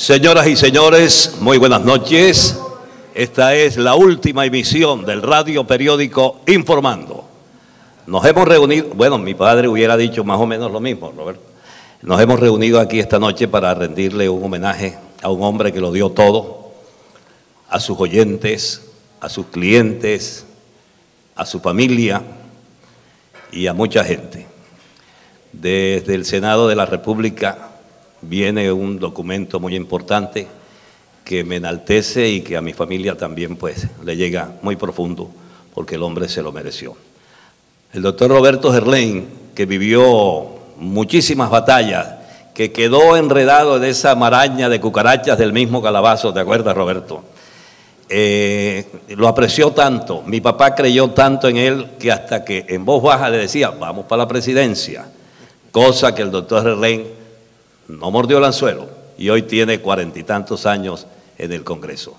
Señoras y señores, muy buenas noches. Esta es la última emisión del radio periódico Informando. Nos hemos reunido, bueno, mi padre hubiera dicho más o menos lo mismo, Roberto. Nos hemos reunido aquí esta noche para rendirle un homenaje a un hombre que lo dio todo, a sus oyentes, a sus clientes, a su familia y a mucha gente. Desde el Senado de la República viene un documento muy importante que me enaltece y que a mi familia también pues le llega muy profundo porque el hombre se lo mereció. El doctor Roberto Gerlain, que vivió muchísimas batallas, que quedó enredado en esa maraña de cucarachas del mismo calabazo, ¿te acuerdas, Roberto? Lo apreció tanto, mi papá creyó tanto en él que hasta que en voz baja le decía, vamos para la presidencia, cosa que el doctor Gerlain no mordió el anzuelo y hoy tiene 40 y tantos años en el Congreso.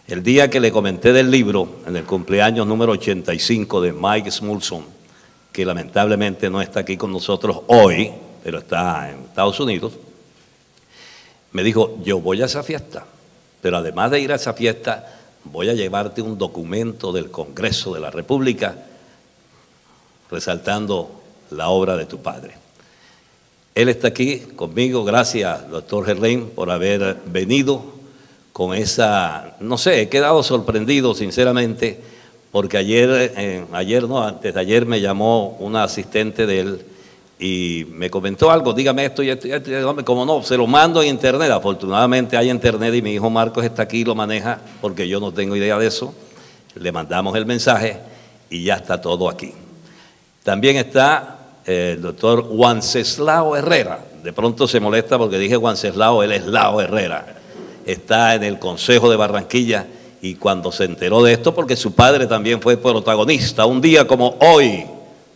El día que le comenté del libro, en el cumpleaños número 85 de Mike Smulson, que lamentablemente no está aquí con nosotros hoy, pero está en Estados Unidos, me dijo, yo voy a esa fiesta, pero además de ir a esa fiesta, voy a llevarte un documento del Congreso de la República resaltando la obra de tu padre. Él está aquí conmigo, gracias, doctor Gerlain, por haber venido con esa, no sé, he quedado sorprendido, sinceramente, porque antes de ayer me llamó una asistente de él y me comentó algo, dígame esto y esto, como no, se lo mando en internet, afortunadamente hay internet y mi hijo Marcos está aquí y lo maneja, porque yo no tengo idea de eso, le mandamos el mensaje y ya está todo aquí. También está el doctor Wenceslao Herrera, de pronto se molesta porque dije Wenceslao, él es Lao Herrera, está en el Consejo de Barranquilla y cuando se enteró de esto, porque su padre también fue protagonista, un día como hoy,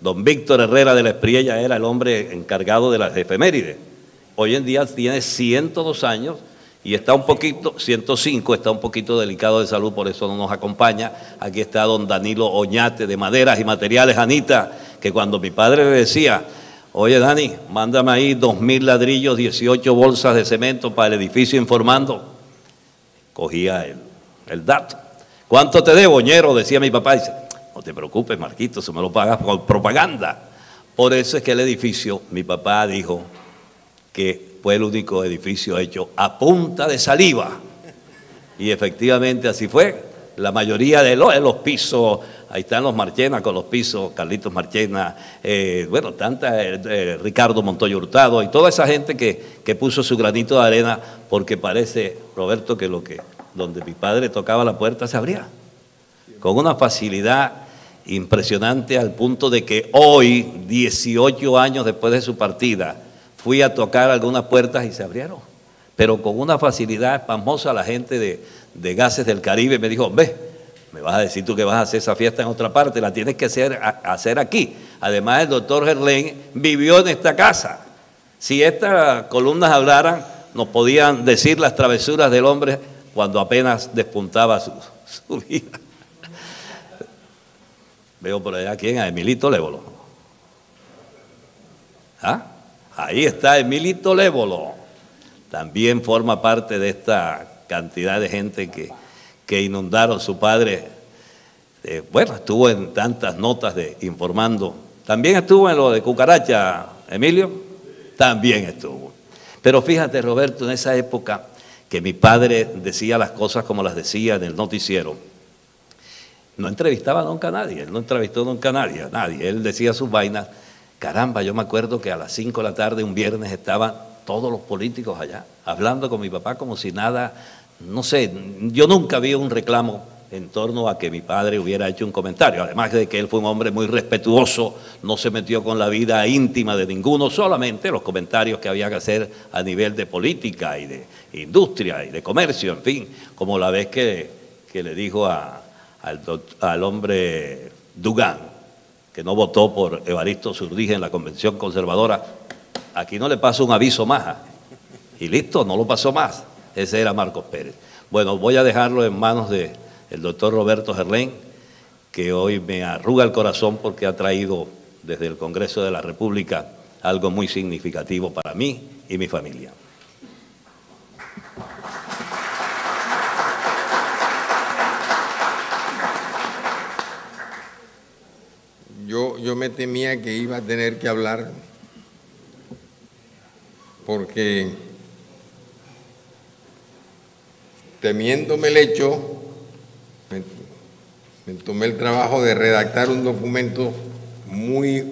don Víctor Herrera de la Espriella era el hombre encargado de las efemérides, hoy en día tiene 102 años y está un poquito, 105, está un poquito delicado de salud, por eso no nos acompaña. Aquí está don Danilo Oñate de Maderas y Materiales, Anita, que cuando mi padre le decía, oye Dani, mándame ahí 2.000 ladrillos, 18 bolsas de cemento para el edificio Informando, cogía el dato. ¿Cuánto te debo, ñero? Decía mi papá, dice, no te preocupes, Marquito, eso me lo pagas por propaganda. Por eso es que el edificio, mi papá dijo que fue el único edificio hecho a punta de saliva. Y efectivamente así fue. La mayoría de los pisos, ahí están los Marchena con los pisos, Carlitos Marchena, bueno, Ricardo Montoya Hurtado y toda esa gente que puso su granito de arena, porque parece, Roberto, que donde mi padre tocaba la puerta se abría. Con una facilidad impresionante al punto de que hoy, 18 años después de su partida, fui a tocar algunas puertas y se abrieron, pero con una facilidad pasmosa. La gente de Gases del Caribe me dijo, ve, me vas a decir tú que vas a hacer esa fiesta en otra parte, la tienes que hacer aquí. Además, el doctor Gerlain vivió en esta casa. Si estas columnas hablaran, nos podían decir las travesuras del hombre cuando apenas despuntaba su vida. Veo por allá, ¿quién? A Emilito Lévolo. ¿Ah? Ahí está Emilito Lévolo, también forma parte de esta cantidad de gente que inundaron su padre. Bueno, estuvo en tantas notas de Informando. También estuvo en lo de cucaracha, Emilio, también estuvo. Pero fíjate, Roberto, en esa época que mi padre decía las cosas como las decía en el noticiero, no entrevistaba nunca a nadie, él no entrevistó nunca a nadie, él decía sus vainas. Caramba, yo me acuerdo que a las 5 de la tarde un viernes estaban todos los políticos allá, hablando con mi papá como si nada, no sé, yo nunca vi un reclamo en torno a que mi padre hubiera hecho un comentario, además de que él fue un hombre muy respetuoso, no se metió con la vida íntima de ninguno, solamente los comentarios que había que hacer a nivel de política y de industria y de comercio, en fin, como la vez que le dijo al hombre Dugán, que no votó por Evaristo Zurdín en la Convención Conservadora, aquí no le pasa un aviso más. Y listo, no lo pasó más. Ese era Marcos Pérez. Bueno, voy a dejarlo en manos del doctor Roberto Gerlain, que hoy me arruga el corazón porque ha traído desde el Congreso de la República algo muy significativo para mí y mi familia. yo me temía que iba a tener que hablar porque temiéndome el hecho, me tomé el trabajo de redactar un documento muy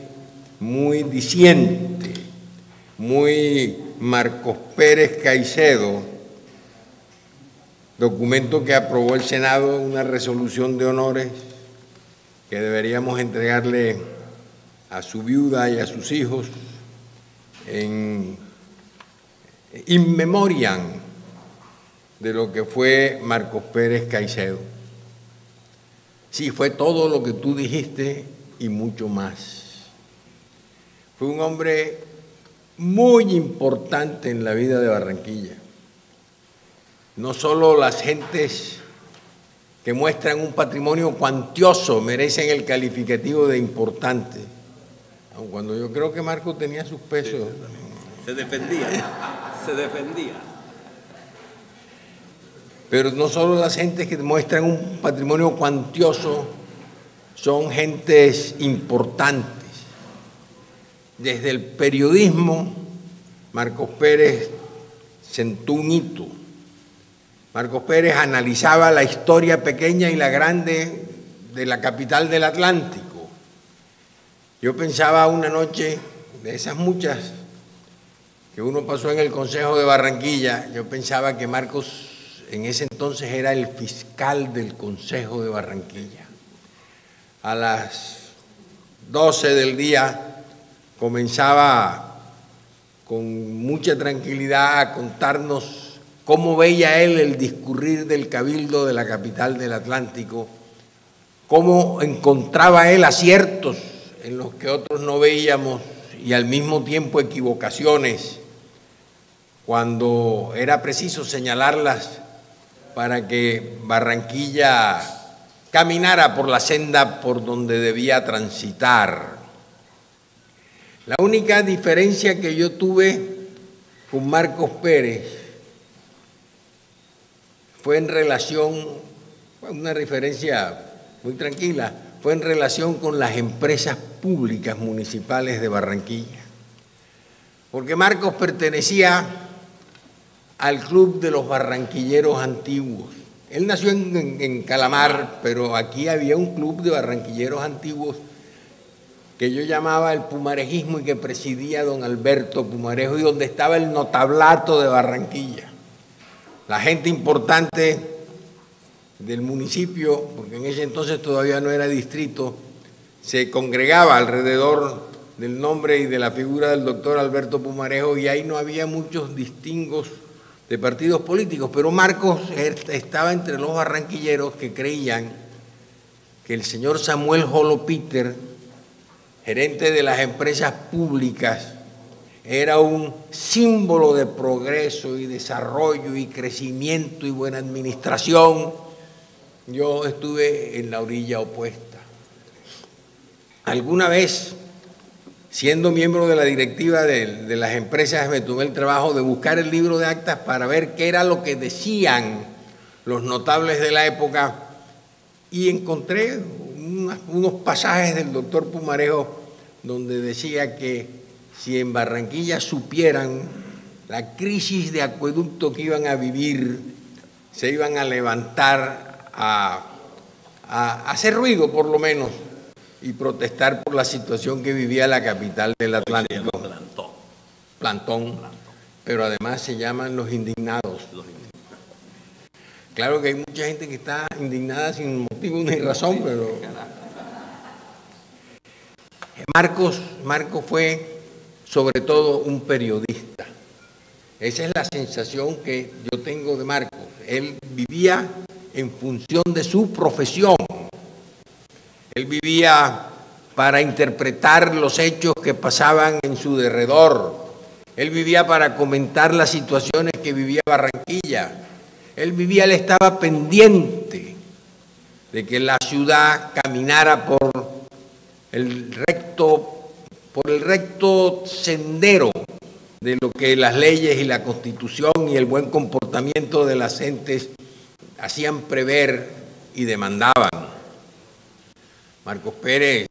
diciente, muy Marcos Pérez Caicedo, documento que aprobó el Senado, una resolución de honores que deberíamos entregarle a su viuda y a sus hijos en in memoriam de lo que fue Marcos Pérez Caicedo. Sí, fue todo lo que tú dijiste y mucho más. Fue un hombre muy importante en la vida de Barranquilla. No solo las gentes que muestran un patrimonio cuantioso merecen el calificativo de importante, aun cuando yo creo que Marcos tenía sus pesos. Se defendía, se defendía. Pero no solo las gentes que muestran un patrimonio cuantioso son gentes importantes. Desde el periodismo, Marcos Pérez sentó un hito. Marcos Pérez analizaba la historia pequeña y la grande de la capital del Atlántico. Yo pensaba una noche, de esas muchas que uno pasó en el Consejo de Barranquilla, yo pensaba que Marcos en ese entonces era el fiscal del Consejo de Barranquilla. A las 12 del día comenzaba con mucha tranquilidad a contarnos cómo veía él el discurrir del Cabildo de la capital del Atlántico, cómo encontraba él aciertos en los que otros no veíamos y al mismo tiempo equivocaciones, cuando era preciso señalarlas para que Barranquilla caminara por la senda por donde debía transitar. La única diferencia que yo tuve con Marcos Pérez fue en relación, una diferencia muy tranquila, fue en relación con las empresas públicas municipales de Barranquilla. Porque Marcos pertenecía al Club de los Barranquilleros Antiguos. Él nació en Calamar, pero aquí había un club de barranquilleros antiguos que yo llamaba el pumarejismo y que presidía don Alberto Pumarejo y donde estaba el notablato de Barranquilla. La gente importante del municipio, porque en ese entonces todavía no era distrito, se congregaba alrededor del nombre y de la figura del doctor Alberto Pumarejo y ahí no había muchos distingos de partidos políticos, pero Marcos estaba entre los barranquilleros que creían que el señor Samuel Jolo Peter, gerente de las empresas públicas, era un símbolo de progreso y desarrollo y crecimiento y buena administración. Yo estuve en la orilla opuesta. Alguna vez, siendo miembro de la directiva de las empresas, me tomé el trabajo de buscar el libro de actas para ver qué era lo que decían los notables de la época y encontré unos pasajes del doctor Pumarejo donde decía que si en Barranquilla supieran la crisis de acueducto que iban a vivir, se iban a levantar a hacer ruido por lo menos y protestar por la situación que vivía la capital del Atlántico. Plantón. Pero además se llaman los indignados. Claro que hay mucha gente que está indignada sin motivo ni razón, pero Marcos fue sobre todo un periodista. Esa es la sensación que yo tengo de Marcos. Él vivía en función de su profesión. Él vivía para interpretar los hechos que pasaban en su derredor. Él vivía para comentar las situaciones que vivía Barranquilla. Él estaba pendiente de que la ciudad caminara por el recto sendero de lo que las leyes y la Constitución y el buen comportamiento de las gentes hacían prever y demandaban. Marcos Pérez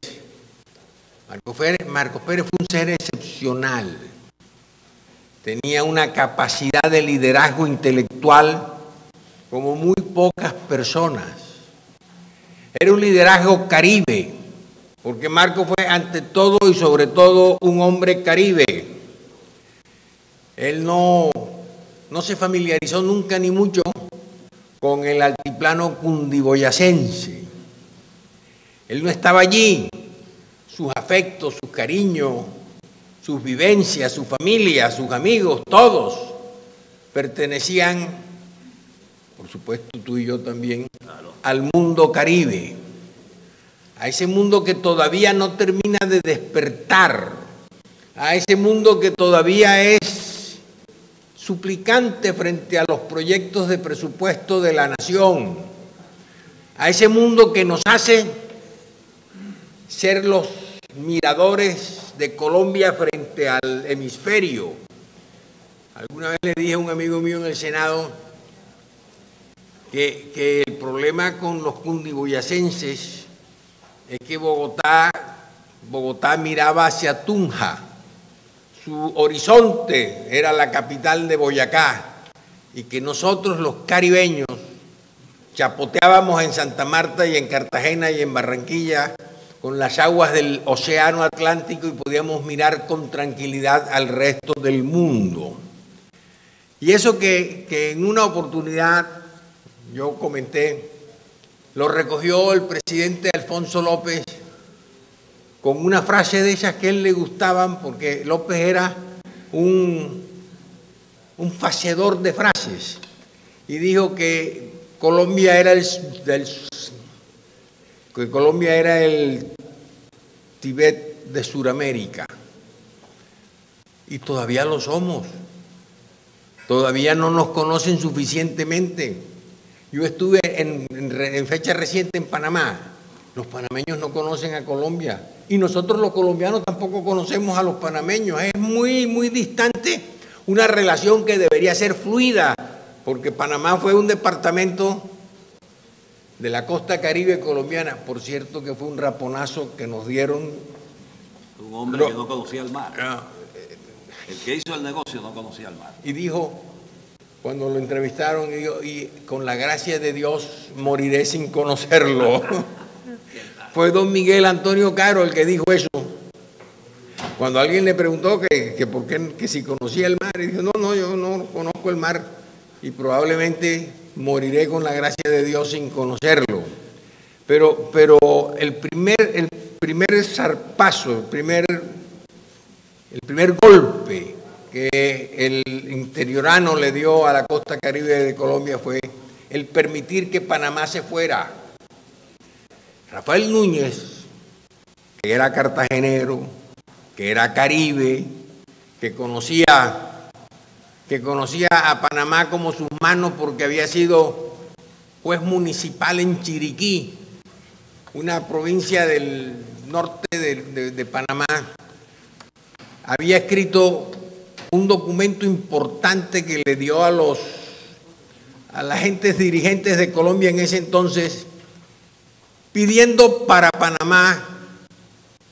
Marcos Pérez fue un ser excepcional. Tenía una capacidad de liderazgo intelectual como muy pocas personas. Era un liderazgo caribe, porque Marcos fue ante todo y sobre todo un hombre caribe. Él no se familiarizó nunca ni mucho con el altiplano cundiboyacense. Él no estaba allí. Sus afectos, sus cariños, sus vivencias, su familia, sus amigos, todos pertenecían, por supuesto tú y yo también, al mundo caribe, a ese mundo que todavía no termina de despertar, a ese mundo que todavía es suplicante frente a los proyectos de presupuesto de la nación, a ese mundo que nos hace ser los miradores de Colombia frente al hemisferio. Alguna vez le dije a un amigo mío en el Senado que el problema con los cundiboyacenses es que Bogotá miraba hacia Tunja, su horizonte era la capital de Boyacá, y que nosotros los caribeños chapoteábamos en Santa Marta y en Cartagena y en Barranquilla con las aguas del océano Atlántico y podíamos mirar con tranquilidad al resto del mundo. Y eso que en una oportunidad yo comenté, lo recogió el presidente Alfonso López con una frase de esas que a él le gustaban, porque López era un facedor de frases, y dijo que Colombia era el Tibet de Sudamérica, y todavía lo somos, todavía no nos conocen suficientemente. Yo estuve en fecha reciente en Panamá, los panameños no conocen a Colombia, y nosotros los colombianos tampoco conocemos a los panameños, es muy, muy distante una relación que debería ser fluida, porque Panamá fue un departamento de la costa caribe colombiana, por cierto que fue un raponazo que nos dieron. Un hombre que no conocía el mar. El que hizo el negocio no conocía el mar. Y dijo, cuando lo entrevistaron, y con la gracia de Dios moriré sin conocerlo. Fue don Miguel Antonio Caro el que dijo eso. Cuando alguien le preguntó que por qué, que si conocía el mar, y dijo, no, yo no conozco el mar y probablemente moriré con la gracia de Dios sin conocerlo. Pero el primer zarpazo, el primer golpe que el interiorano le dio a la costa caribe de Colombia fue el permitir que Panamá se fuera. Rafael Núñez, que era cartagenero, que era caribe, que conocía a Panamá como sus manos porque había sido juez municipal en Chiriquí, una provincia del norte de Panamá, había escrito un documento importante que le dio a la gente dirigentes de Colombia en ese entonces, pidiendo para Panamá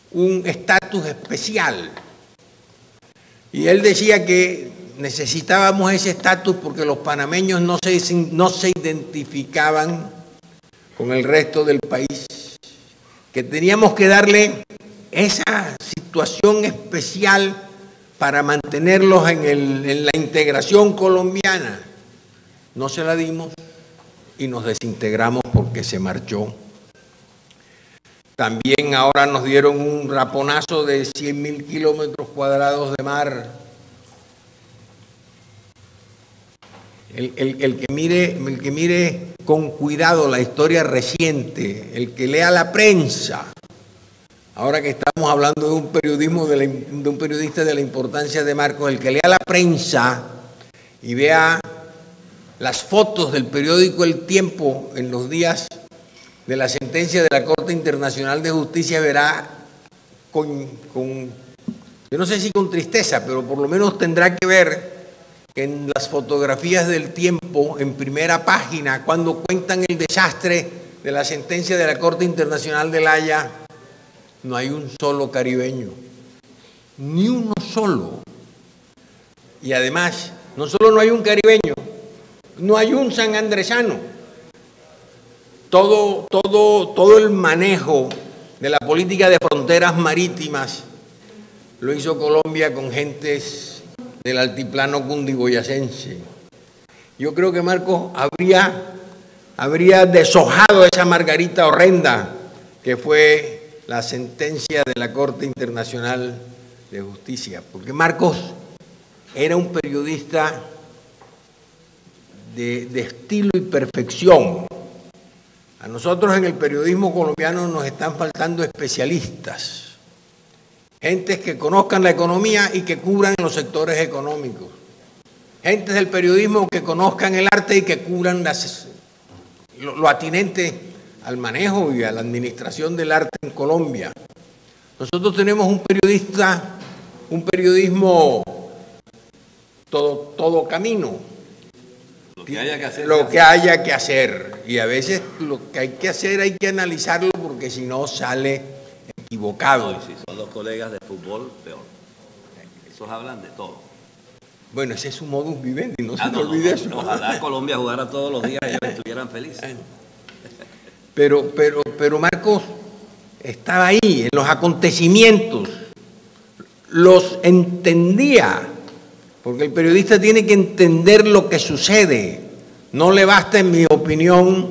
un estatus especial. Y él decía que necesitábamos ese estatus porque los panameños no se identificaban con el resto del país, que teníamos que darle esa situación especial para mantenerlos en la integración colombiana. No se la dimos y nos desintegramos porque se marchó. También ahora nos dieron un raponazo de 100.000 kilómetros cuadrados de mar. El que mire con cuidado la historia reciente, el que lea la prensa, ahora que estamos hablando de un periodista de la importancia de Marcos, el que lea la prensa y vea las fotos del periódico El Tiempo en los días de la sentencia de la Corte Internacional de Justicia, verá yo no sé si con tristeza, pero por lo menos tendrá que ver que en las fotografías del Tiempo, en primera página, cuando cuentan el desastre de la sentencia de la Corte Internacional de La Haya, no hay un solo caribeño, ni uno solo. Y además, no solo no hay un caribeño, no hay un sanandresano. Todo el manejo de la política de fronteras marítimas lo hizo Colombia con gentes del altiplano cundiboyacense. Yo creo que Marcos habría deshojado esa margarita horrenda que fue la sentencia de la Corte Internacional de Justicia, porque Marcos era un periodista de estilo y perfección. A nosotros en el periodismo colombiano nos están faltando especialistas, gentes que conozcan la economía y que cubran los sectores económicos, gentes del periodismo que conozcan el arte y que cubran lo atinente al manejo y a la administración del arte en Colombia. Nosotros tenemos un periodismo todo camino. Lo que haya que hacer. Lo que haya que hacer. Y a veces lo que hay que hacer hay que analizarlo porque si no sale equivocado. No, y si son los colegas de fútbol, peor. Esos hablan de todo. Bueno, ese es su modus vivendi, no se te olvide eso. Ojalá Colombia jugara todos los días y ellos estuvieran felices. Pero Marcos estaba ahí, en los acontecimientos, los entendía, porque el periodista tiene que entender lo que sucede. No le basta, en mi opinión,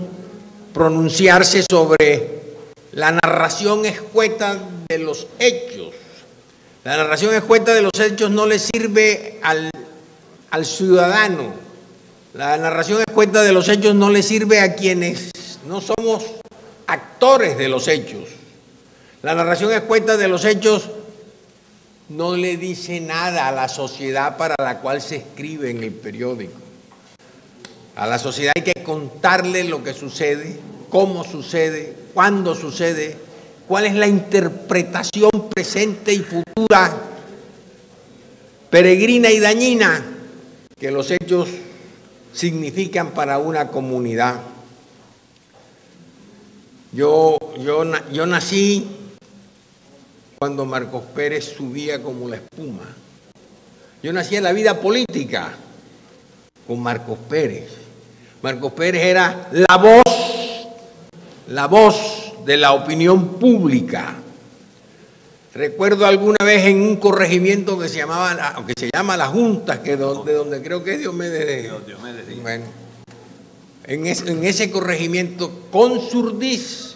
pronunciarse sobre la narración escueta de los hechos. La narración escueta de los hechos no le sirve al ciudadano. La narración escueta de los hechos no le sirve a quienes no somos actores de los hechos. La narración escueta de los hechos no le dice nada a la sociedad para la cual se escribe en el periódico. A la sociedad hay que contarle lo que sucede, cómo sucede, cuándo sucede, cuál es la interpretación presente y futura, peregrina y dañina, que los hechos significan para una comunidad. Yo nací cuando Marcos Pérez subía como la espuma. Yo nací en la vida política con Marcos Pérez. Marcos Pérez era la voz de la opinión pública. Recuerdo alguna vez en un corregimiento que se llama La Junta, de donde creo que es Diomedes. Sí. Bueno, en ese corregimiento con Surdiz,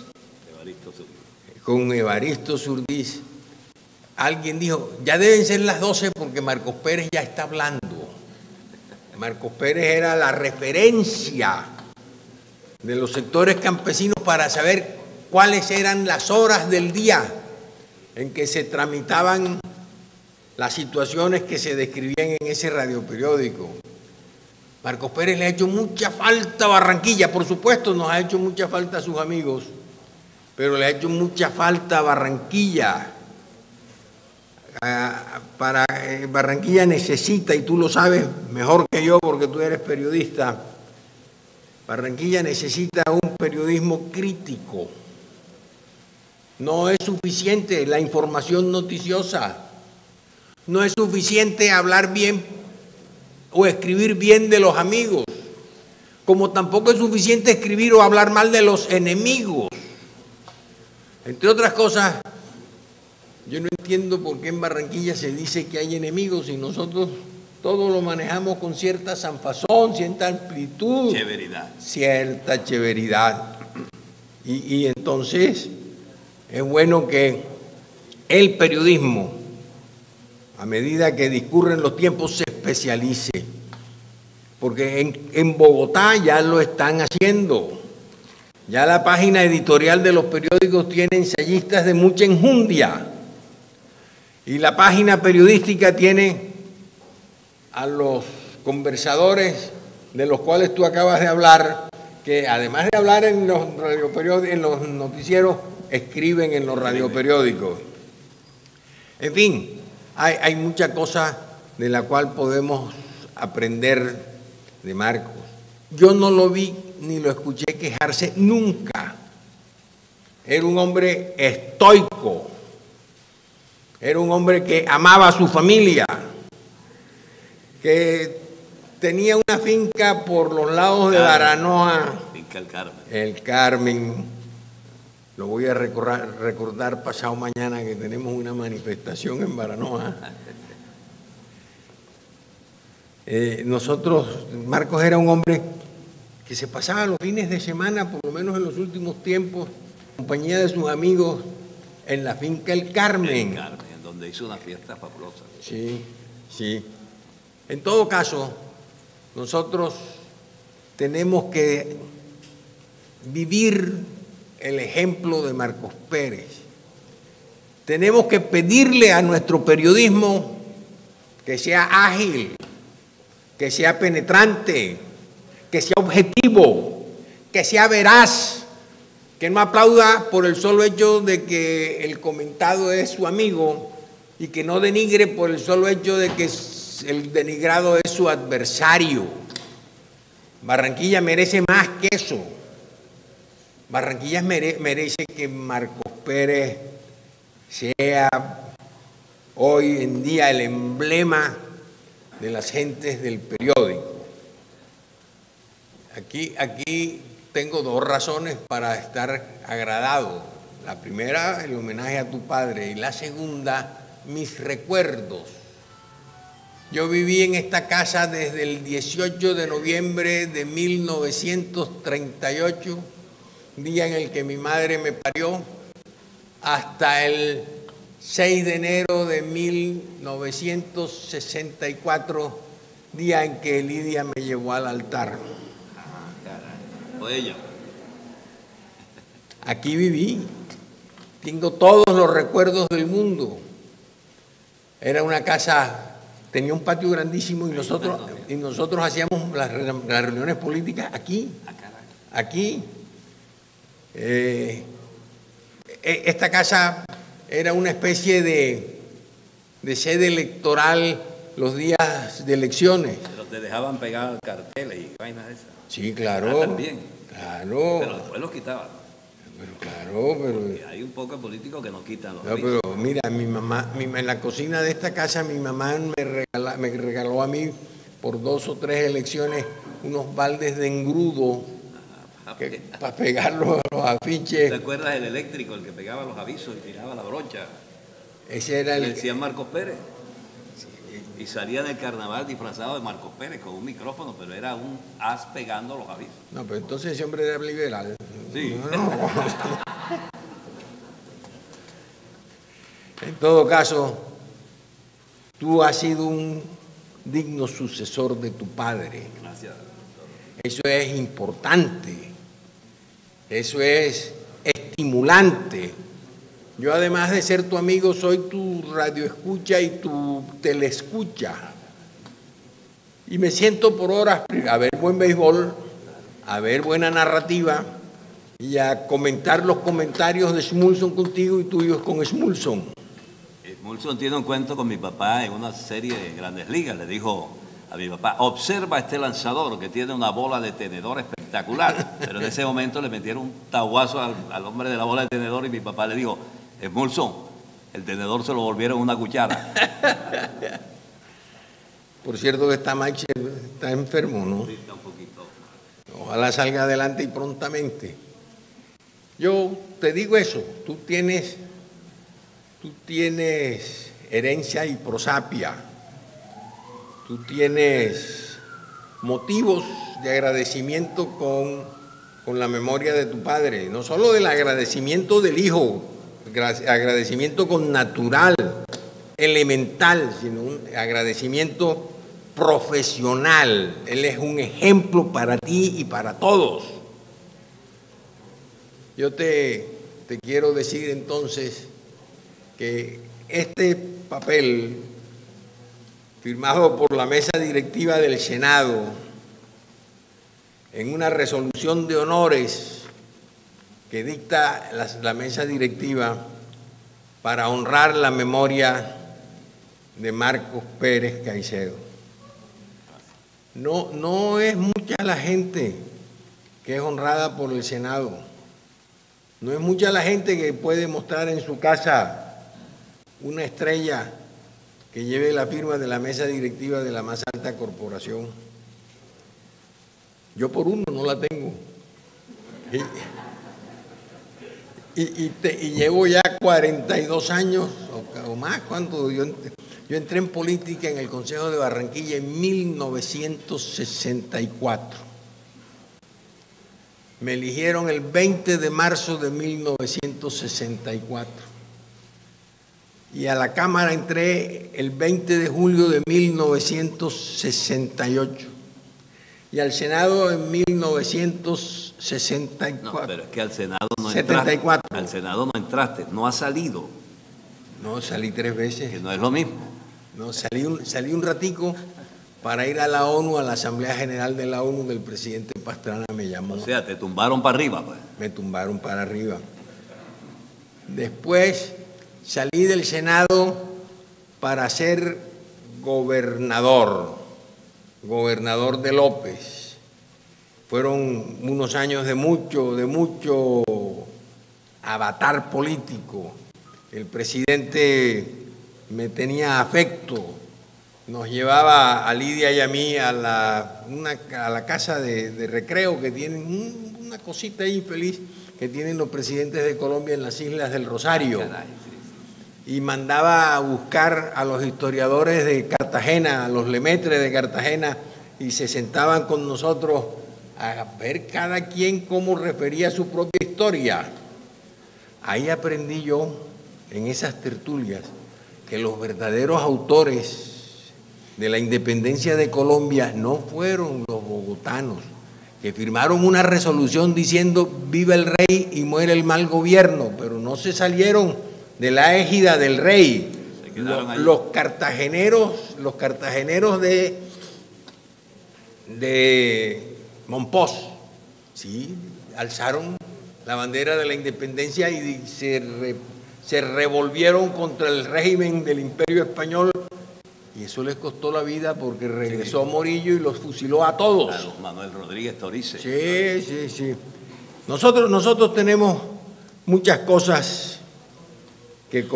con Evaristo Surdiz, alguien dijo, ya deben ser las 12 porque Marcos Pérez ya está hablando. Marcos Pérez era la referencia de los sectores campesinos para saber cuáles eran las horas del día en que se tramitaban las situaciones que se describían en ese radioperiódico. Marcos Pérez le ha hecho mucha falta a Barranquilla, por supuesto nos ha hecho mucha falta a sus amigos, pero le ha hecho mucha falta a Barranquilla. Barranquilla necesita, y tú lo sabes mejor que yo porque tú eres periodista, Barranquilla necesita un periodismo crítico. No es suficiente la información noticiosa, no es suficiente hablar bien o escribir bien de los amigos, como tampoco es suficiente escribir o hablar mal de los enemigos. Entre otras cosas, yo no entiendo por qué en Barranquilla se dice que hay enemigos y nosotros todo lo manejamos con cierta sanfazón, cierta amplitud. Cheveridad. Cierta cheveridad. Y entonces es bueno que el periodismo, a medida que discurren los tiempos, se especialice. Porque en Bogotá ya lo están haciendo. Ya la página editorial de los periódicos tiene ensayistas de mucha enjundia. Y la página periodística tiene a los conversadores de los cuales tú acabas de hablar, que además de hablar en los radioperiódicos, en los noticieros, escriben en los radioperiódicos. En fin, hay mucha cosa de la cual podemos aprender de Marcos. Yo no lo vi ni lo escuché quejarse nunca. Era un hombre estoico, Era un hombre que amaba a su familia, que tenía una finca por los lados de Baranoa. Finca El Carmen. El Carmen. Lo voy a recordar pasado mañana que tenemos una manifestación en Baranoa. Marcos era un hombre que se pasaba los fines de semana, por lo menos en los últimos tiempos, en compañía de sus amigos en la finca El Carmen. El Carmen, donde hizo una fiesta fabulosa. Sí, sí. En todo caso, nosotros tenemos que vivir el ejemplo de Marcos Pérez. Tenemos que pedirle a nuestro periodismo que sea ágil, que sea penetrante, que sea objetivo, que sea veraz, que no aplauda por el solo hecho de que el comentado es su amigo y que no denigre por el solo hecho de que el denigrado es su adversario. Barranquilla merece más que eso. Barranquilla merece que Marcos Pérez sea hoy en día el emblema de las gentes del periódico. Aquí tengo dos razones para estar agradado. La primera, el homenaje a tu padre, y la segunda, mis recuerdos. Yo viví en esta casa desde el 18 de noviembre de 1938, día en el que mi madre me parió, hasta el 6 de enero de 1964, día en que Lidia me llevó al altar. O ella. Aquí viví, tengo todos los recuerdos del mundo. Era una casa, tenía un patio grandísimo y nosotros hacíamos las reuniones políticas aquí. Aquí. Esta casa era una especie de sede electoral los días de elecciones. Pero te dejaban pegar carteles y vainas de esas. Sí, claro. También. Claro. Pero después los quitaban. Pero claro, pero... Porque hay un poco de políticos que no quitan los No, pero mira, mi mamá, en la cocina de esta casa, mi mamá me regaló a mí por 2 o 3 elecciones unos baldes de engrudo para pegar los afiches. ¿Te acuerdas del eléctrico, el que pegaba los avisos y tiraba la brocha? Ese era Le decían Marcos Pérez. Y salía del carnaval disfrazado de Marcos Pérez con un micrófono, pero era un as pegando los avisos. No, pero entonces ese hombre era liberal. Sí. No. En todo caso, tú has sido un digno sucesor de tu padre. Gracias. Eso es importante. Eso es estimulante. Yo, además de ser tu amigo, soy tu radioescucha y tu teleescucha. Y me siento por horas a ver buen béisbol, a ver buena narrativa y a comentar los comentarios de Smulson contigo y tuyos con Smulson. Smulson tiene un cuento con mi papá en una serie de Grandes Ligas. Le dijo a mi papá: observa este lanzador que tiene una bola de tenedor espectacular. Pero en ese momento le metieron un tahuazo al hombre de la bola de tenedor y mi papá le dijo: Smulson, el tenedor se lo volvieron una cuchara. Por cierto que está Mike está enfermo, ¿no? Sí, está un poquito. Ojalá salga adelante y prontamente. Yo te digo eso, tú tienes herencia y prosapia, tú tienes motivos de agradecimiento con la memoria de tu padre, no solo del agradecimiento del hijo, agradecimiento con natural, elemental, sino un agradecimiento profesional. Él es un ejemplo para ti y para todos. Yo te quiero decir entonces que este papel firmado por la mesa directiva del Senado en una resolución de honores que dicta la mesa directiva para honrar la memoria de Marcos Pérez Caicedo. No es mucha la gente que es honrada por el Senado. No es mucha la gente que puede mostrar en su casa una estrella que lleve la firma de la mesa directiva de la más alta corporación. Yo por uno no la tengo. Y llevo ya 42 años o más. Cuando yo entré en política en el Consejo de Barranquilla en 1964. Me eligieron el 20 de marzo de 1964. Y a la Cámara entré el 20 de julio de 1968. Y al Senado en 1964. No, pero es que al Senado no 74. entraste. Al Senado no entraste, no ha salido. No, salí 3 veces. Que no es lo mismo. No, salí un ratico para ir a la ONU, a la Asamblea General de la ONU, del presidente Pastrana me llamó. O sea, te tumbaron para arriba, pues. Me tumbaron para arriba. Después salí del Senado para ser gobernador de López. Fueron unos años de mucho avatar político. El presidente me tenía afecto, nos llevaba a Lidia y a mí a la casa de recreo que tienen, una cosita ahí feliz que tienen los presidentes de Colombia en las Islas del Rosario. Y mandaba a buscar a los historiadores de Cartagena, a los Lemaitre de Cartagena, y se sentaban con nosotros a ver cada quien cómo refería su propia historia. Ahí aprendí yo, en esas tertulias, que los verdaderos autores de la independencia de Colombia no fueron los bogotanos, que firmaron una resolución diciendo viva el rey y muere el mal gobierno, pero no se salieron de la égida del rey. Los cartageneros de Monpós, sí, alzaron la bandera de la independencia y se revolvieron contra el régimen del Imperio Español, y eso les costó la vida porque regresó Morillo y los fusiló a todos. Claro, Manuel Rodríguez Torice. Sí. Nosotros tenemos muchas cosas que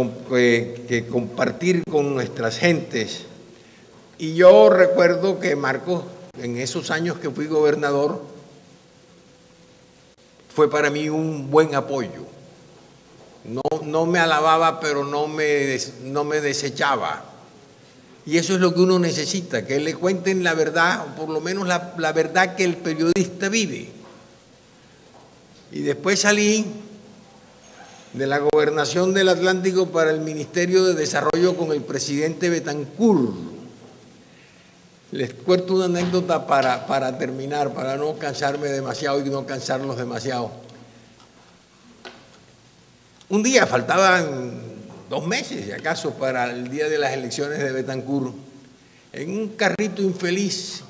compartir con nuestras gentes. Y yo recuerdo que Marcos, en esos años que fui gobernador, fue para mí un buen apoyo. No me alababa, pero no me desechaba. Y eso es lo que uno necesita, que le cuenten la verdad, o por lo menos la verdad que el periodista vive. Y después salí de la gobernación del Atlántico para el Ministerio de Desarrollo con el presidente Betancur. Les cuento una anécdota para terminar, para no cansarme demasiado y no cansarlos demasiado. Un día, faltaban 2 meses, si acaso, para el día de las elecciones de Betancur. En un carrito infeliz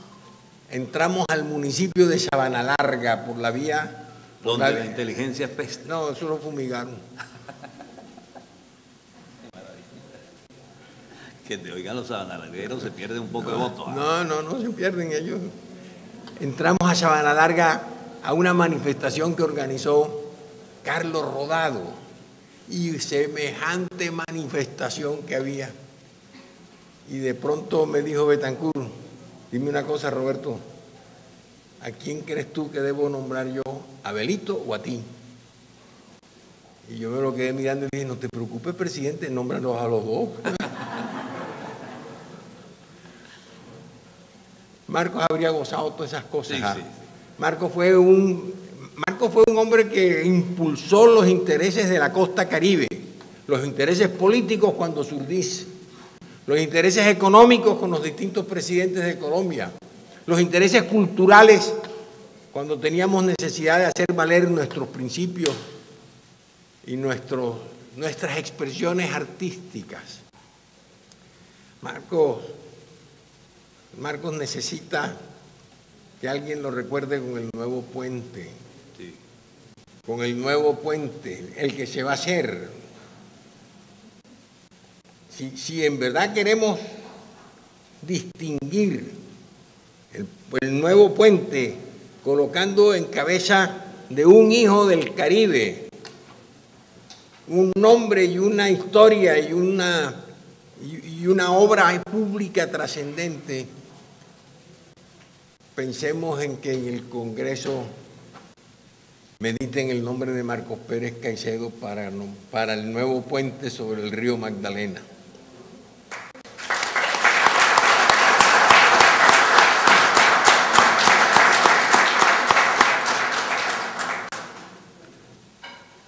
entramos al municipio de Sabanalarga por la vía... Donde la inteligencia es peste. No, eso lo fumigaron. Que te oigan los sabanalargueros, se pierde un poco de voto. No se pierden ellos. Entramos a Sabanalarga a una manifestación que organizó Carlos Rodado, y semejante manifestación que había. Y de pronto me dijo Betancur, dime una cosa, Roberto, ¿a quién crees tú que debo nombrar yo? ¿A Belito o a ti? Y yo me lo quedé mirando y le dije, no te preocupes, presidente, nómbranos a los dos. Marcos habría gozado todas esas cosas. Sí. Marcos fue un hombre que impulsó los intereses de la costa caribe, los intereses políticos cuando Surdís, los intereses económicos con los distintos presidentes de Colombia, los intereses culturales cuando teníamos necesidad de hacer valer nuestros principios y nuestras expresiones artísticas. Marcos necesita que alguien lo recuerde con el nuevo puente. Sí. Con el nuevo puente, el que se va a hacer. Si en verdad queremos distinguir el nuevo puente, colocando en cabeza de un hijo del Caribe, un nombre y una historia y una obra pública trascendente, pensemos en que en el Congreso mediten el nombre de Marcos Pérez Caicedo para el nuevo puente sobre el río Magdalena.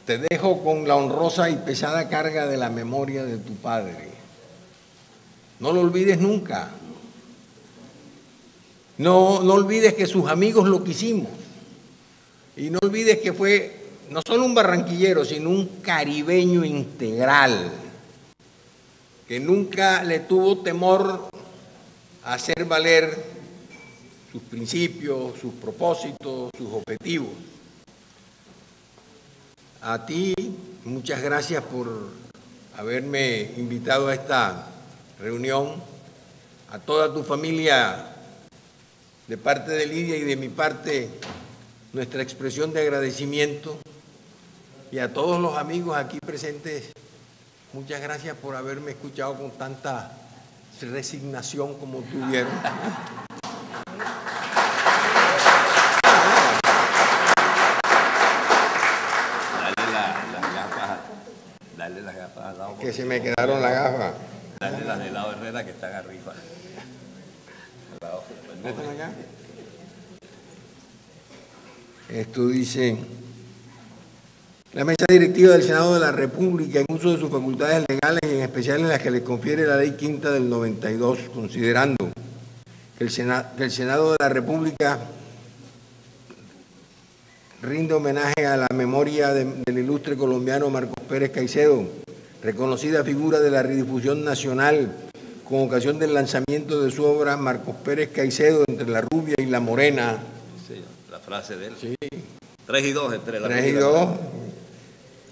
Te dejo con la honrosa y pesada carga de la memoria de tu padre. No lo olvides nunca. No olvides que sus amigos lo quisimos. Y no olvides que fue no solo un barranquillero, sino un caribeño integral, que nunca le tuvo temor a hacer valer sus principios, sus propósitos, sus objetivos. A ti, muchas gracias por haberme invitado a esta reunión, a toda tu familia, de parte de Lidia y de mi parte, nuestra expresión de agradecimiento, y a todos los amigos aquí presentes, muchas gracias por haberme escuchado con tanta resignación como tuvieron. Dale las gafas al lado. Que se me quedaron las gafas. Dale las del lado Herrera que están arriba. ¿Están acá? Esto dice: la mesa directiva del Senado de la República, en uso de sus facultades legales y en especial en las que le confiere la Ley Quinta del 92, considerando que el Senado de la República rinde homenaje a la memoria del ilustre colombiano Marcos Pérez Caicedo, reconocida figura de la redifusión nacional, con ocasión del lanzamiento de su obra Marcos Pérez Caicedo, entre la rubia y la morena. Sí, la frase de él. Sí. 3 y 2 entre la 3 y 2.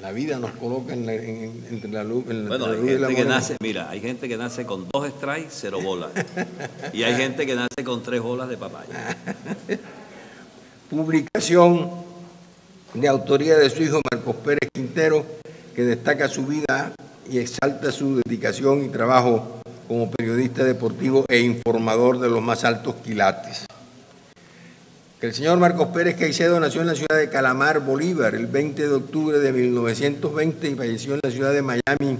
La vida nos coloca entre la luz, bueno, la hay luz y la gente que morena. nace, mira, hay gente que nace con 2 strikes, 0 bolas. Y hay gente que nace con 3 bolas de papaya. Publicación de autoría de su hijo Marcos Pérez Quintero, que destaca su vida y exalta su dedicación y trabajo como periodista deportivo e informador de los más altos quilates. Que el señor Marcos Pérez Caicedo nació en la ciudad de Calamar, Bolívar, el 20 de octubre de 1920 y falleció en la ciudad de Miami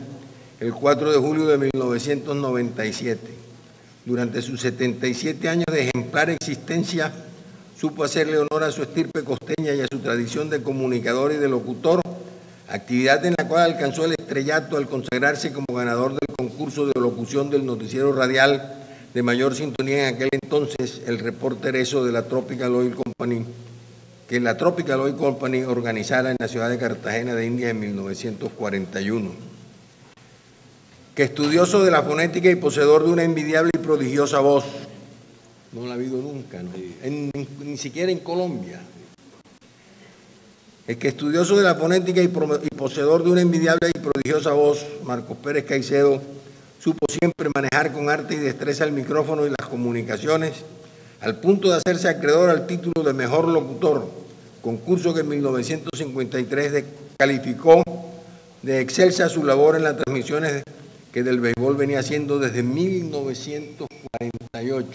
el 4 de julio de 1997. Durante sus 77 años de ejemplar existencia, supo hacerle honor a su estirpe costeña y a su tradición de comunicador y de locutor, actividad en la cual alcanzó el estrellato al consagrarse como ganador del concurso de locución del noticiero radial de mayor sintonía en aquel entonces, el Reporter Eso de la Tropical Oil Company, que la Tropical Oil Company organizara en la ciudad de Cartagena de India en 1941. Que estudioso de la fonética y poseedor de una envidiable y prodigiosa voz, no la ha habido nunca, ¿no? Ni siquiera en Colombia. El que estudioso de la fonética y poseedor de una envidiable y prodigiosa voz, Marcos Pérez Caicedo, supo siempre manejar con arte y destreza el micrófono y las comunicaciones, al punto de hacerse acreedor al título de mejor locutor, concurso que en 1953 calificó de excelsa su labor en las transmisiones que del béisbol venía haciendo desde 1948.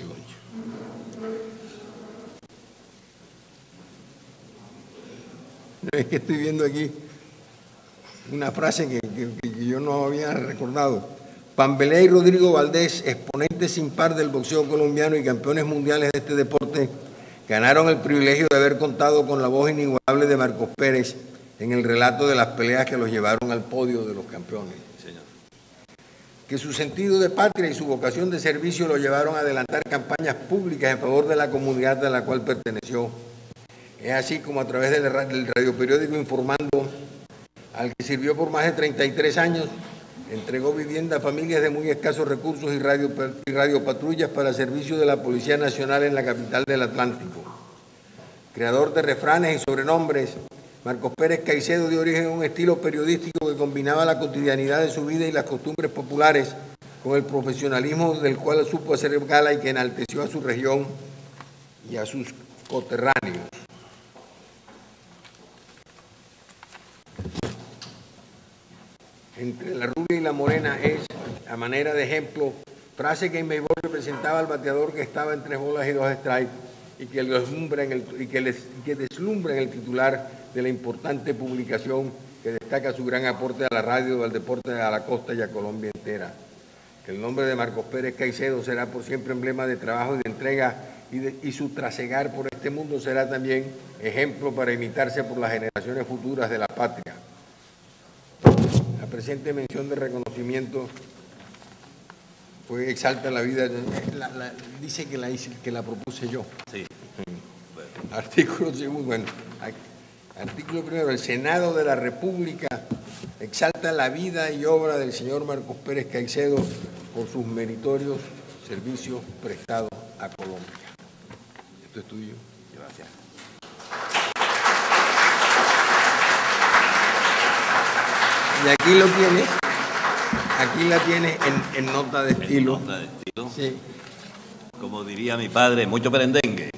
Es que estoy viendo aquí una frase que yo no había recordado. Pambelé y Rodrigo Valdés, exponentes sin par del boxeo colombiano y campeones mundiales de este deporte, ganaron el privilegio de haber contado con la voz inigualable de Marcos Pérez en el relato de las peleas que los llevaron al podio de los campeones. Señor. Que su sentido de patria y su vocación de servicio lo llevaron a adelantar campañas públicas en favor de la comunidad a la cual perteneció. Es así como a través del radioperiódico Informando, al que sirvió por más de 33 años, entregó vivienda a familias de muy escasos recursos y radiopatrullas para servicio de la Policía Nacional en la capital del Atlántico. Creador de refranes y sobrenombres, Marcos Pérez Caicedo dio origen a un estilo periodístico que combinaba la cotidianidad de su vida y las costumbres populares con el profesionalismo del cual supo hacer gala y que enalteció a su región y a sus coterráneos. entre la rubia y la morena es, a manera de ejemplo, frase que en béisbol representaba al bateador que estaba en 3 bolas y 2 strikes y que deslumbra en el titular de la importante publicación que destaca su gran aporte a la radio, al deporte, a la costa y a Colombia entera. Que el nombre de Marcos Pérez Caicedo será por siempre emblema de trabajo y de entrega y su trasegar por este mundo será también ejemplo para imitarse por las generaciones futuras de la patria. La presente mención de reconocimiento exalta la vida, dice que la propuse yo. Sí. Bueno. Artículo segundo, bueno, artículo primero, el Senado de la República exalta la vida y obra del señor Marcos Pérez Caicedo por sus meritorios servicios prestados a Colombia. Esto es tuyo. Gracias. Y aquí lo tienes, aquí la tienes en nota de estilo. En nota de estilo. Sí. Como diría mi padre, mucho perendengue.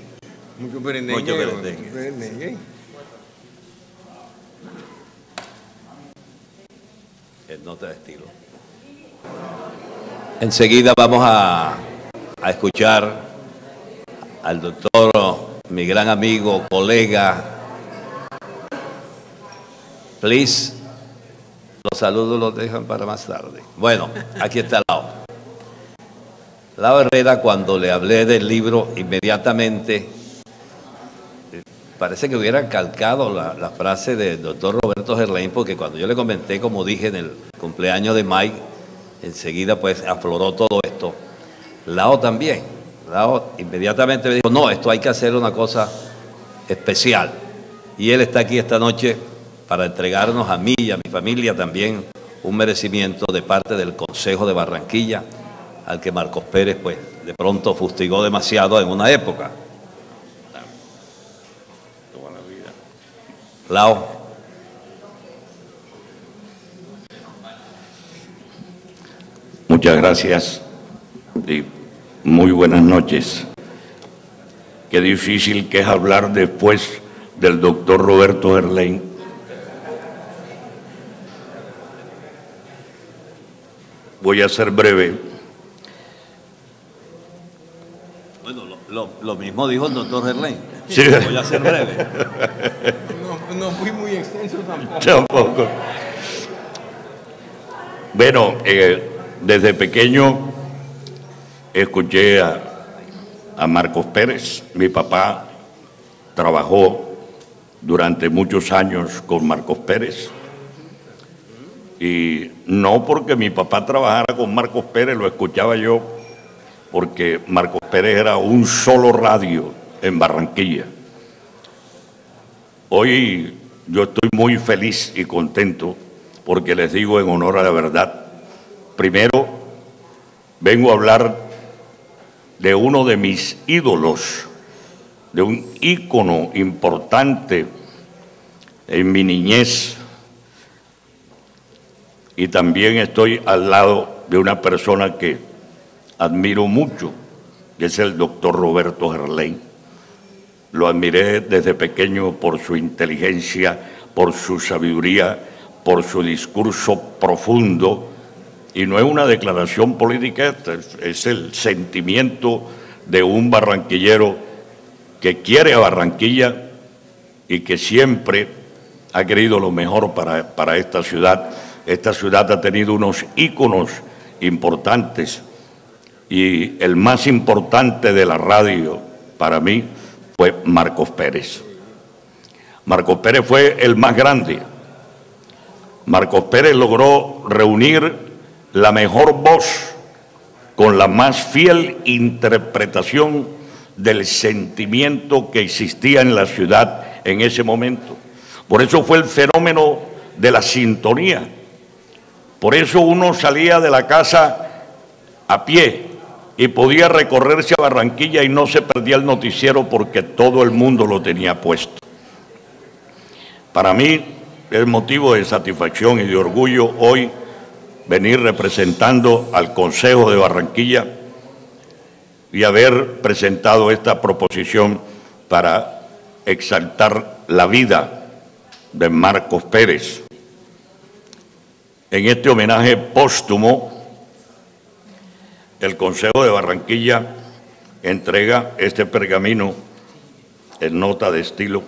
Mucho perendengue. Mucho perendengue. Mucho perendengue. En nota de estilo. Enseguida vamos a escuchar al doctor, mi gran amigo, colega. Please, los saludos los dejan para más tarde. Bueno, aquí está Lao. Lao Herrera, cuando le hablé del libro, inmediatamente parece que hubiera calcado la frase del doctor Roberto Gerlain, porque cuando yo le comenté, como dije, en el cumpleaños de Mike, enseguida pues afloró todo esto. Lao también. Lao inmediatamente me dijo, no, esto hay que hacer una cosa especial. Y él está aquí esta noche para entregarnos a mí y a mi familia también un merecimiento de parte del Consejo de Barranquilla, al que Marcos Pérez pues de pronto fustigó demasiado en una época. Lao. Muchas gracias y muy buenas noches. Qué difícil que es hablar después del doctor Roberto Gerlain. Voy a ser breve. Bueno, lo mismo dijo el doctor Gerlain. Sí. Voy a ser breve. No fui muy extenso tampoco. Tampoco. Bueno, desde pequeño escuché a Marcos Pérez. Mi papá trabajó durante muchos años con Marcos Pérez. Y no porque mi papá trabajara con Marcos Pérez, lo escuchaba yo, porque Marcos Pérez era un solo radio en Barranquilla. Hoy yo estoy muy feliz y contento porque les digo en honor a la verdad. Primero, vengo a hablar de uno de mis ídolos, de un ícono importante en mi niñez. Y también estoy al lado de una persona que admiro mucho, que es el doctor Roberto Gerlain. Lo admiré desde pequeño por su inteligencia, por su sabiduría, por su discurso profundo. Y no es una declaración política, es el sentimiento de un barranquillero que quiere a Barranquilla y que siempre ha querido lo mejor para esta ciudad. Esta ciudad ha tenido unos íconos importantes y el más importante de la radio para mí fue Marcos Pérez. Marcos Pérez fue el más grande. Marcos Pérez logró reunir la mejor voz con la más fiel interpretación del sentimiento que existía en la ciudad en ese momento. Por eso fue el fenómeno de la sintonía. Por eso uno salía de la casa a pie y podía recorrerse a Barranquilla y no se perdía el noticiero porque todo el mundo lo tenía puesto. Para mí es motivo de satisfacción y de orgullo hoy venir representando al Consejo de Barranquilla y haber presentado esta proposición para exaltar la vida de Marcos Pérez. En este homenaje póstumo, el Consejo de Barranquilla entrega este pergamino en nota de estilo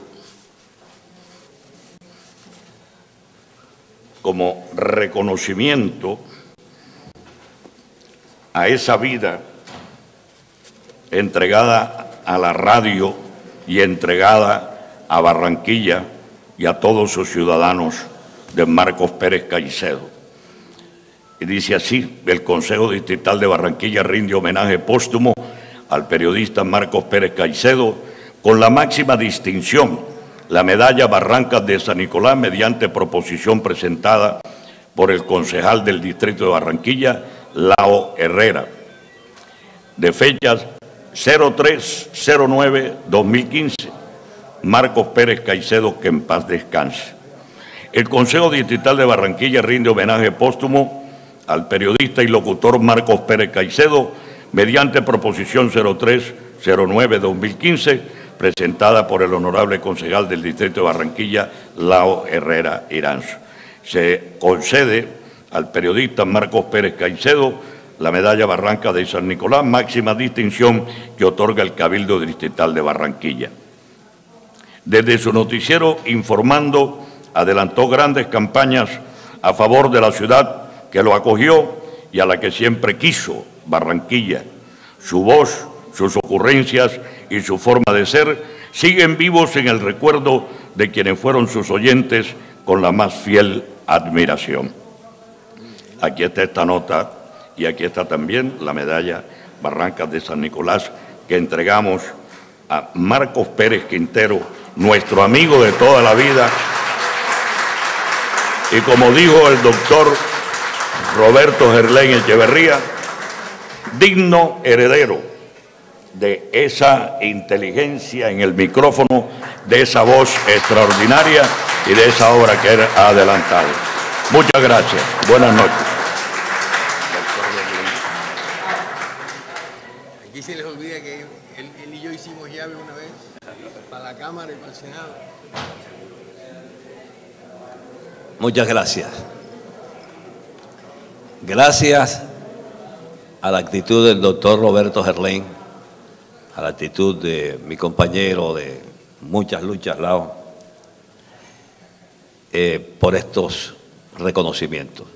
como reconocimiento a esa vida entregada a la radio y entregada a Barranquilla y a todos sus ciudadanos de Marcos Pérez Caicedo. Y dice así: el Consejo Distrital de Barranquilla rinde homenaje póstumo al periodista Marcos Pérez Caicedo con la máxima distinción, la medalla Barrancas de San Nicolás, mediante proposición presentada por el concejal del Distrito de Barranquilla, Lao Herrera, de fechas 03-09-2015, Marcos Pérez Caicedo, que en paz descanse. El Consejo Distrital de Barranquilla rinde homenaje póstumo al periodista y locutor Marcos Pérez Caicedo, mediante proposición 03-09-2015, presentada por el honorable concejal del Distrito de Barranquilla, Lao Herrera Iranzo. Se concede al periodista Marcos Pérez Caicedo la medalla Barranca de San Nicolás, máxima distinción que otorga el Cabildo Distrital de Barranquilla. Desde su noticiero Informando, adelantó grandes campañas a favor de la ciudad que lo acogió y a la que siempre quiso, Barranquilla. Su voz, sus ocurrencias y su forma de ser siguen vivos en el recuerdo de quienes fueron sus oyentes con la más fiel admiración. Aquí está esta nota y aquí está también la medalla Barrancas de San Nicolás que entregamos a Marcos Pérez Quintero, nuestro amigo de toda la vida. Y como dijo el doctor Roberto Gerlain Echeverría, digno heredero de esa inteligencia en el micrófono, de esa voz extraordinaria y de esa obra que él ha adelantado. Muchas gracias. Buenas noches. Aquí se les olvida que él y yo hicimos llave una vez para la Cámara y para el Senado. Muchas gracias. Gracias a la actitud del doctor Roberto Gerlain, a la actitud de mi compañero de muchas luchas, Lao, por estos reconocimientos.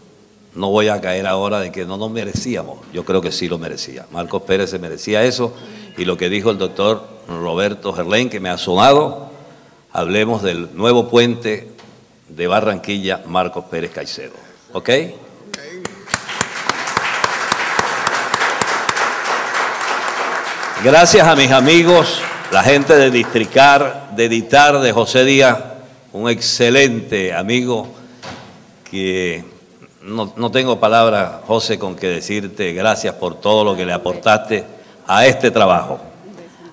No voy a caer ahora de que no nos merecíamos, yo creo que sí lo merecía. Marcos Pérez se merecía eso, y lo que dijo el doctor Roberto Gerlain, que me ha sonado, hablemos del nuevo puente de Barranquilla, Marcos Pérez Caicedo. ¿Ok? Gracias a mis amigos, la gente de Districar, de Editar, de José Díaz, un excelente amigo que no tengo palabras, José, con que decirte gracias por todo lo que le aportaste a este trabajo.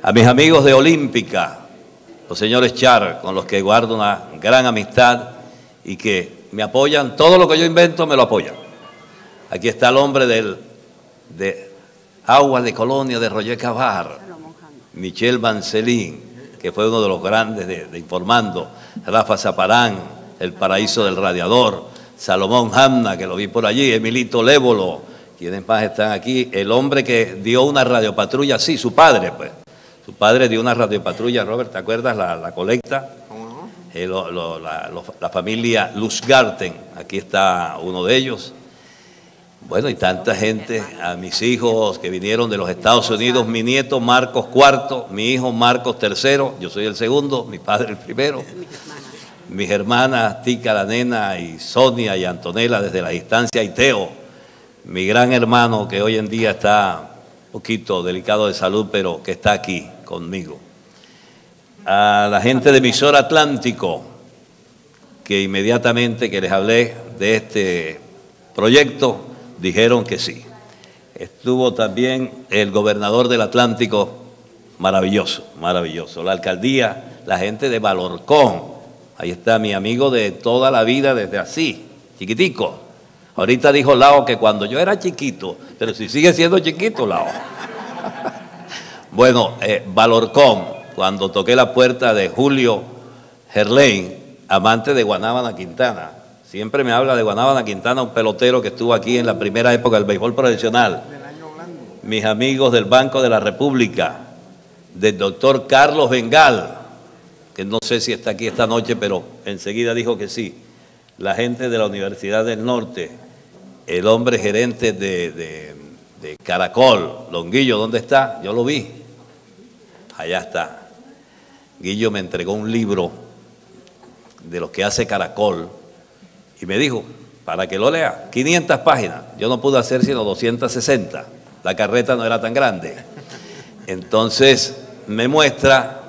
A mis amigos de Olímpica, los señores Char, con los que guardo una gran amistad y que me apoyan, todo lo que yo invento me lo apoyan. Aquí está el hombre de Aguas de Colonia de Roger Cavar, Michel Bancelín, que fue uno de los grandes de Informando, Rafa Zaparán, El Paraíso del Radiador, Salomón Hamna, que lo vi por allí, Emilito Lévolo, quienes más están aquí, el hombre que dio una radiopatrulla, sí, su padre dio una radiopatrulla, Robert, ¿te acuerdas la colecta? La familia Luzgarten, aquí está uno de ellos. Bueno, y tanta gente, a mis hijos que vinieron de los Estados Unidos, mi nieto Marcos IV, mi hijo Marcos III, yo soy el segundo, mi padre el primero. Mis hermanas Tica, la nena, y Sonia y Antonella desde la distancia, y Teo, mi gran hermano que hoy en día está un poquito delicado de salud, pero que está aquí conmigo. A la gente de Emisor Atlántico, que inmediatamente que les hablé de este proyecto, dijeron que sí. Estuvo también el gobernador del Atlántico, maravilloso, maravilloso. La alcaldía, la gente de Valorcón, ahí está mi amigo de toda la vida desde así, chiquitico. Ahorita dijo Lao que cuando yo era chiquito, pero si sigue siendo chiquito, Lao. Bueno, Valorcón, cuando toqué la puerta de Julio Gerlain, amante de Guanábana Quintana, Siempre me habla de Guanábana Quintana, un pelotero que estuvo aquí en la primera época del béisbol profesional. Mis amigos del Banco de la República, del doctor Carlos Bengal, que no sé si está aquí esta noche, pero enseguida dijo que sí. La gente de la Universidad del Norte, el hombre gerente de Caracol, don Guillo, ¿dónde está? Yo lo vi. Allá está. Guillo me entregó un libro de lo que hace Caracol y me dijo, para que lo lea, 500 páginas. Yo no pude hacer sino 260. La carreta no era tan grande. Entonces me muestra,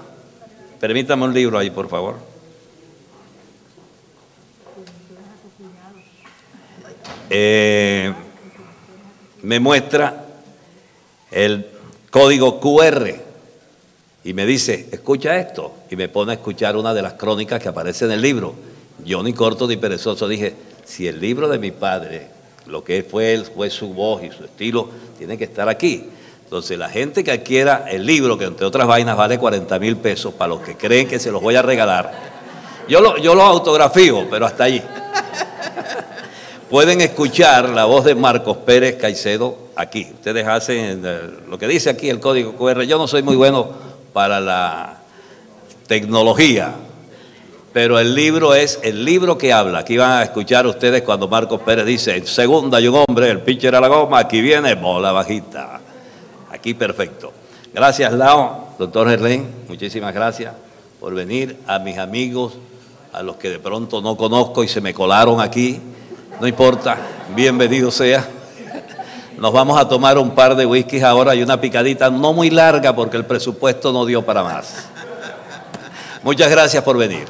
permítame un libro ahí, por favor. Me muestra el código QR y me dice, escucha esto, y me pone a escuchar una de las crónicas que aparece en el libro. Yo ni corto ni perezoso dije, si el libro de mi padre, lo que fue él, fue su voz y su estilo, tiene que estar aquí. Entonces la gente que adquiera el libro, que entre otras vainas vale 40.000 pesos, para los que creen que se los voy a regalar, yo lo autografío, pero hasta allí. Pueden escuchar la voz de Marcos Pérez Caicedo aquí. Ustedes hacen lo que dice aquí el código QR. Yo no soy muy bueno para la tecnología, pero el libro es el libro que habla. Aquí van a escuchar ustedes cuando Marcos Pérez dice, en segunda hay un hombre, el pitcher a la goma, aquí viene bola bajita. Aquí perfecto. Gracias, Lao, doctor Gerlain, muchísimas gracias por venir. A mis amigos, a los que de pronto no conozco y se me colaron aquí, no importa, bienvenido sea. Nos vamos a tomar un par de whiskies ahora y una picadita no muy larga porque el presupuesto no dio para más. Muchas gracias por venir.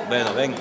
Bueno, ven.